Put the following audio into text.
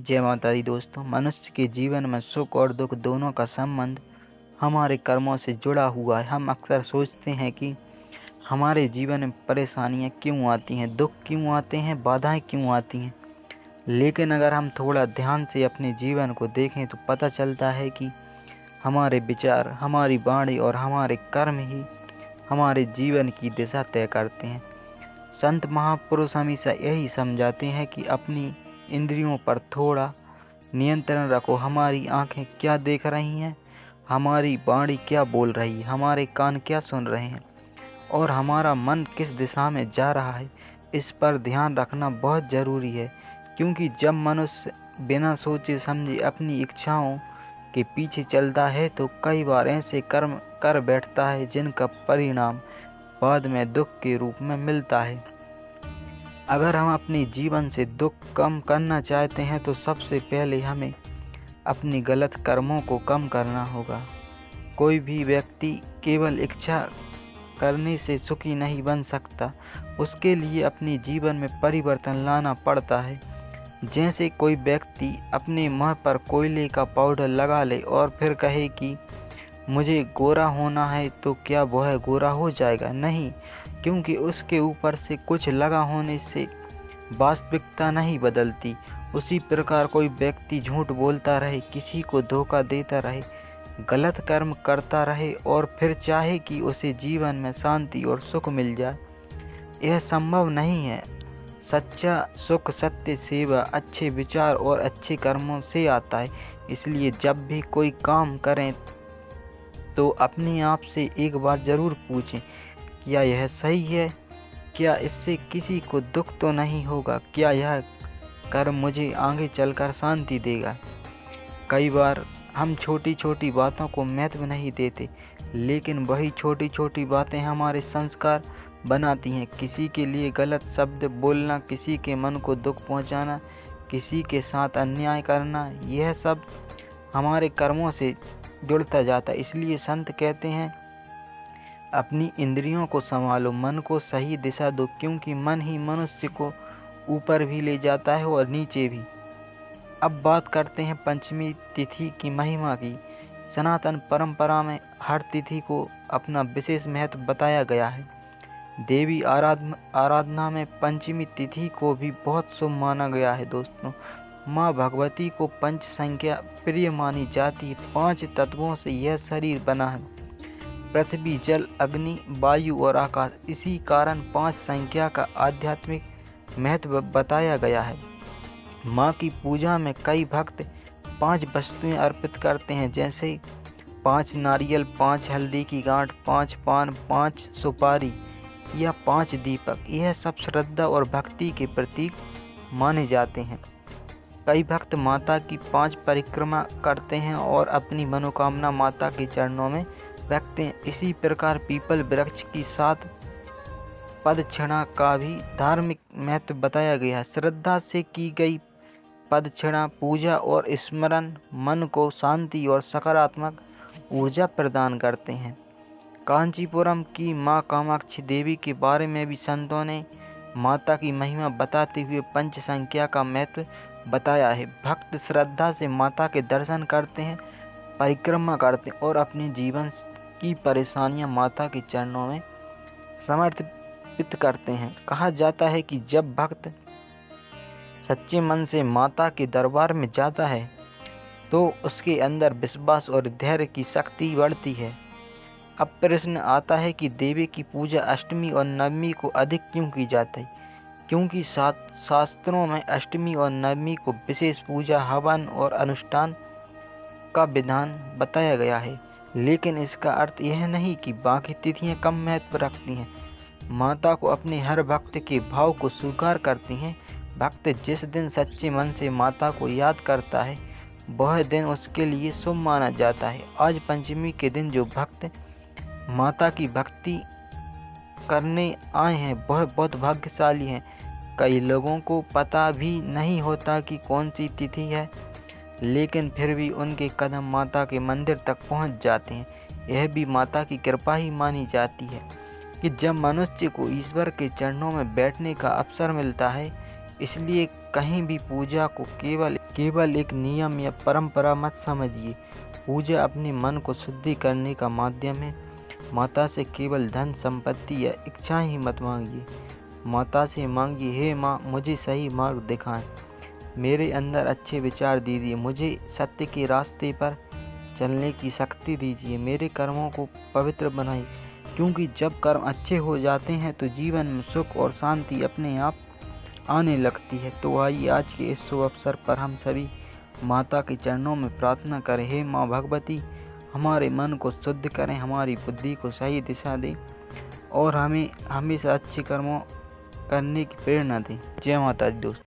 जय माता दी दोस्तों। मनुष्य के जीवन में सुख और दुख दोनों का संबंध हमारे कर्मों से जुड़ा हुआ है। हम अक्सर सोचते हैं कि हमारे जीवन में परेशानियां क्यों आती हैं, दुख क्यों आते हैं, बाधाएं क्यों आती हैं। लेकिन अगर हम थोड़ा ध्यान से अपने जीवन को देखें तो पता चलता है कि हमारे विचार, हमारी वाणी और हमारे कर्म ही हमारे जीवन की दिशा तय करते हैं। संत महापुरुष हमेशा यही समझाते हैं कि अपनी इंद्रियों पर थोड़ा नियंत्रण रखो। हमारी आंखें क्या देख रही हैं, हमारी वाणी क्या बोल रही है, हमारे कान क्या सुन रहे हैं और हमारा मन किस दिशा में जा रहा है, इस पर ध्यान रखना बहुत ज़रूरी है। क्योंकि जब मनुष्य बिना सोचे समझे अपनी इच्छाओं के पीछे चलता है तो कई बार ऐसे कर्म कर बैठता है जिनका परिणाम बाद में दुख के रूप में मिलता है। अगर हम अपने जीवन से दुख कम करना चाहते हैं तो सबसे पहले हमें अपनी गलत कर्मों को कम करना होगा। कोई भी व्यक्ति केवल इच्छा करने से सुखी नहीं बन सकता, उसके लिए अपने जीवन में परिवर्तन लाना पड़ता है। जैसे कोई व्यक्ति अपने मुंह पर कोयले का पाउडर लगा ले और फिर कहे कि मुझे गोरा होना है, तो क्या वह गोरा हो जाएगा? नहीं, क्योंकि उसके ऊपर से कुछ लगा होने से वास्तविकता नहीं बदलती। उसी प्रकार कोई व्यक्ति झूठ बोलता रहे, किसी को धोखा देता रहे, गलत कर्म करता रहे और फिर चाहे कि उसे जीवन में शांति और सुख मिल जाए, यह संभव नहीं है। सच्चा सुख सत्य सेवा, अच्छे विचार और अच्छे कर्मों से आता है। इसलिए जब भी कोई काम करें तो अपने आप से एक बार ज़रूर पूछें, क्या यह सही है? क्या इससे किसी को दुख तो नहीं होगा? क्या यह कर्म मुझे आगे चलकर शांति देगा? कई बार हम छोटी छोटी बातों को महत्व नहीं देते, लेकिन वही छोटी छोटी बातें हमारे संस्कार बनाती हैं। किसी के लिए गलत शब्द बोलना, किसी के मन को दुख पहुंचाना, किसी के साथ अन्याय करना, यह सब हमारे कर्मों से जुड़ता जाता है। इसलिए संत कहते हैं, अपनी इंद्रियों को संभालो, मन को सही दिशा दो, क्योंकि मन ही मनुष्य को ऊपर भी ले जाता है और नीचे भी। अब बात करते हैं पंचमी तिथि की महिमा की। सनातन परंपरा में हर तिथि को अपना विशेष महत्व बताया गया है। देवी आराधना में पंचमी तिथि को भी बहुत शुभ माना गया है। दोस्तों, माँ भगवती को पंच संख्या प्रिय मानी जाती है। 5 तत्वों से यह शरीर बना है, पृथ्वी, जल, अग्नि, वायु और आकाश। इसी कारण 5 संख्या का आध्यात्मिक महत्व बताया गया है। माँ की पूजा में कई भक्त 5 वस्तुएं अर्पित करते हैं, जैसे 5 नारियल, 5 हल्दी की गांठ, 5 पान, 5 सुपारी या 5 दीपक। यह सब श्रद्धा और भक्ति के प्रतीक माने जाते हैं। कई भक्त माता की 5 परिक्रमा करते हैं और अपनी मनोकामना माता के चरणों में रखते हैं। इसी प्रकार पीपल वृक्ष की 7 पदक्षिणा का भी धार्मिक महत्व बताया गया है। श्रद्धा से की गई पदक्षिणा, पूजा और स्मरण मन को शांति और सकारात्मक ऊर्जा प्रदान करते हैं। कांचीपुरम की माँ कामाक्षी देवी के बारे में भी संतों ने माता की महिमा बताते हुए पंच संख्या का महत्व बताया है। भक्त श्रद्धा से माता के दर्शन करते हैं, परिक्रमा करते हैं और अपने जीवन की परेशानियां माता के चरणों में समर्पित करते हैं। कहा जाता है कि जब भक्त सच्चे मन से माता के दरबार में जाता है तो उसके अंदर विश्वास और धैर्य की शक्ति बढ़ती है। अब प्रश्न आता है कि देवी की पूजा अष्टमी और नवमी को अधिक क्यों की जाती है? क्योंकि शास्त्रों में अष्टमी और नवमी को विशेष पूजा, हवन और अनुष्ठान का विधान बताया गया है। लेकिन इसका अर्थ यह नहीं कि बाकी तिथियां कम महत्व रखती हैं। माता को अपने हर भक्त के भाव को स्वीकार करती हैं। भक्त जिस दिन सच्चे मन से माता को याद करता है, वह दिन उसके लिए शुभ माना जाता है। आज पंचमी के दिन जो भक्त माता की भक्ति करने आए हैं वह बहुत भाग्यशाली हैं। कई लोगों को पता भी नहीं होता कि कौन सी तिथि है, लेकिन फिर भी उनके कदम माता के मंदिर तक पहुंच जाते हैं। यह भी माता की कृपा ही मानी जाती है कि जब मनुष्य को ईश्वर के चरणों में बैठने का अवसर मिलता है। इसलिए कहीं भी पूजा को केवल केवल एक नियम या परंपरा मत समझिए। पूजा अपने मन को शुद्धि करने का माध्यम है। माता से केवल धन संपत्ति या इच्छाएं ही मत मांगिए। माता से मांगिए, हे माँ मुझे सही मार्ग दिखाएं, मेरे अंदर अच्छे विचार दीजिए, मुझे सत्य के रास्ते पर चलने की शक्ति दीजिए, मेरे कर्मों को पवित्र बनाइए। क्योंकि जब कर्म अच्छे हो जाते हैं तो जीवन में सुख और शांति अपने आप आने लगती है। तो आइए आज के इस शुभ अवसर पर हम सभी माता के चरणों में प्रार्थना करें। हे माँ भगवती, हमारे मन को शुद्ध करें, हमारी बुद्धि को सही दिशा दें और हमें हमेशा अच्छे कर्मों करने की प्रेरणा दें। जय माता दी दोस्तों।